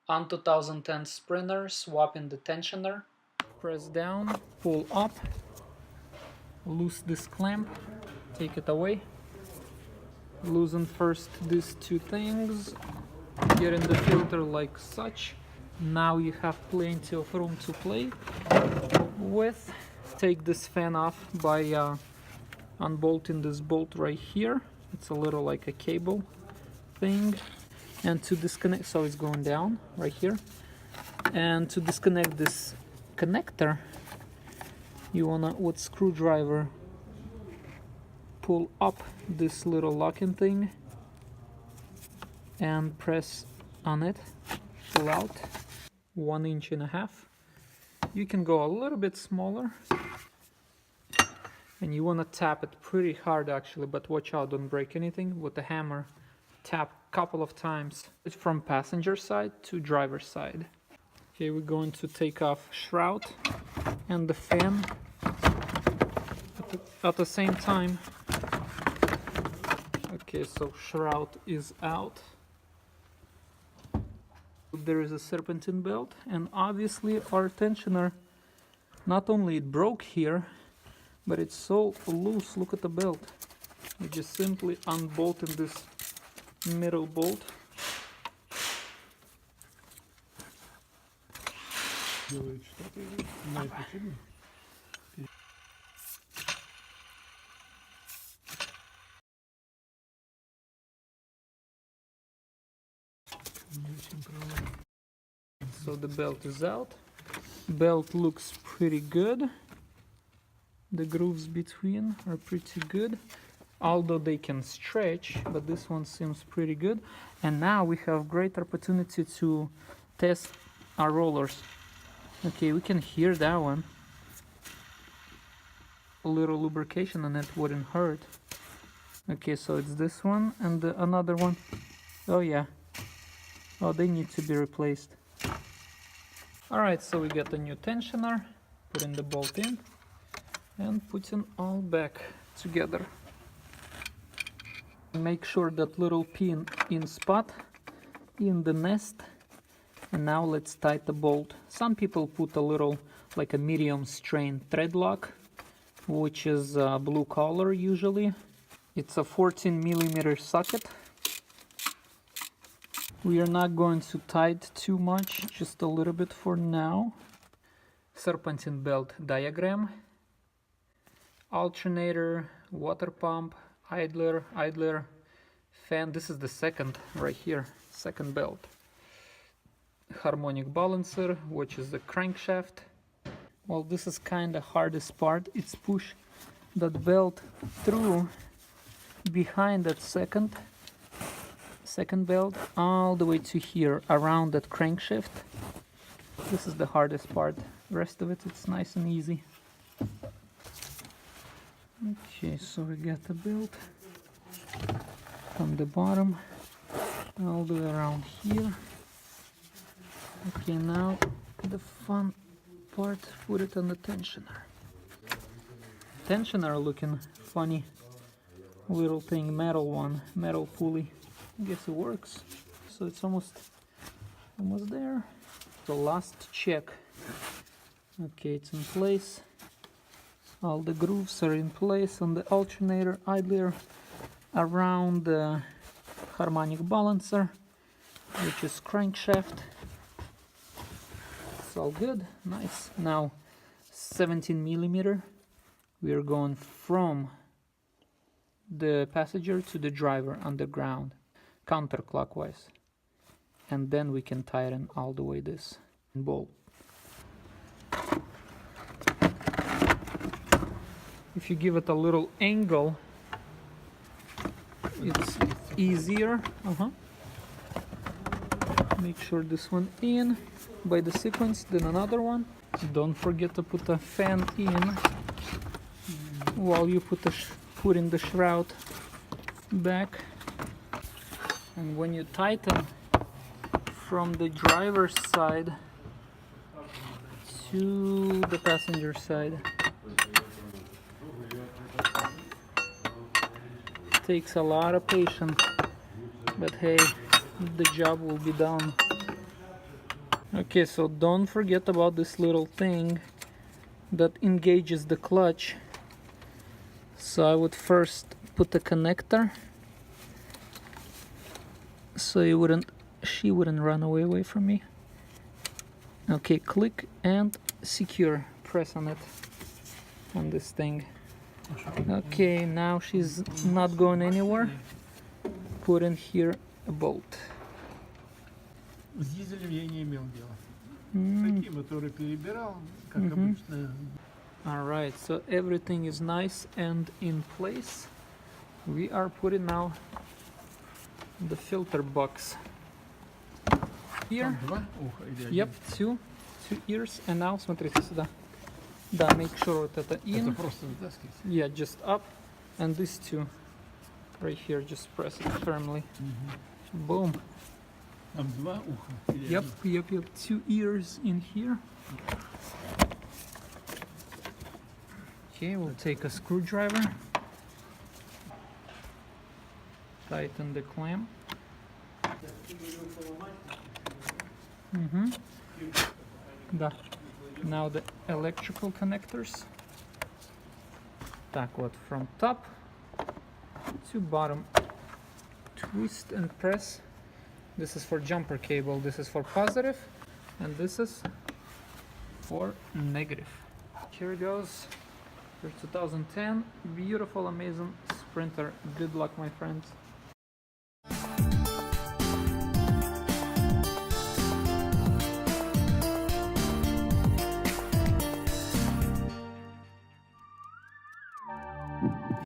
On 2010 Sprinter, swapping the tensioner. Press down, pull up, loose this clamp, take it away. Loosen first these two things, get in the filter like such. Now you have plenty of room to play with. Take this fan off by unbolting this bolt right here. It's a little like a cable thing. And to disconnect, so it's going down right here. And to disconnect this connector, you wanna, with screwdriver, pull up this little locking thing and press on it, pull out 1.5 inches. You can go a little bit smaller, and you want to tap it pretty hard actually, but watch out, don't break anything. With the hammer, tap a couple of times. It's from passenger side to driver side. Okay, we're going to take off shroud and the fan at the same time. Okay, so shroud is out. There is a serpentine belt, and obviously our tensioner, not only it broke here, but it's so loose. Look at the belt. You just simply unbolted this middle bolt. So the belt is out. Belt looks pretty good. The grooves between are pretty good, although they can stretch, but this one seems pretty good. And now we have great opportunity to test our rollers. Okay, we can hear that one. A little lubrication on it wouldn't hurt. Okay, so it's this one and another one. Oh yeah. Oh, they need to be replaced. Alright, so we get a new tensioner, putting the bolt in, and putting all back together. Make sure that little pin in spot in the nest, and now let's tighten the bolt. Some people put a little, like a medium strain thread lock, which is blue color usually. It's a 14mm socket. We are not going to tight too much, just a little bit for now. Serpentine belt diagram. Alternator, water pump, idler, fan. This is the second right here, second belt. Harmonic balancer, which is the crankshaft. Well, this is kind of hardest part. It's push that belt through behind that second belt all the way to here around that crankshaft. This is the hardest part. The rest of it's nice and easy. Okay, so we got the belt from the bottom all the way around here. Okay, now the fun part, put it on the tensioner. Tensioner looking funny little thing, metal one, metal pulley. I guess it works. So it's almost there. The last check. Okay, it's in place. All the grooves are in place on the alternator, idler, around the harmonic balancer, which is crankshaft. It's all good, nice. Now 17mm. We are going from the passenger to the driver underground, counterclockwise, and then we can tighten all the way this bolt. If you give it a little angle, it's easier. Make sure this one in by the sequence, then another one. Don't forget to put a fan in while you put in the shroud back. And when you tighten from the driver's side to the passenger side, it takes a lot of patience, but hey, the job will be done. Okay, so don't forget about this little thing that engages the clutch. So I would first put the connector so she wouldn't run away from me. Okay, click and secure. Press on it, on this thing. Okay, now she's not going anywhere. Put in here a bolt. С дизелем я не имел дела. Такие моторы перебирал, как обычно. Alright, so everything is nice and in place. We are putting now the filter box here. Там 2 уха или 1? Yep, two ears. And now смотрите сюда. Да, make sure вот это in. Это просто вытаскивать. Yeah, just up. And these two right here, just press it firmly. Boom. Там 2 уха или Yep, 1? yep. Two ears in here. Okay, we'll take a screwdriver. Tighten the clamp. Да. Now the electrical connectors. Так вот, from top to bottom. Twist and press. This is for jumper cable, this is for positive, and this is for negative. Here it goes. Here's 2010. Beautiful, amazing Sprinter. Good luck, my friends.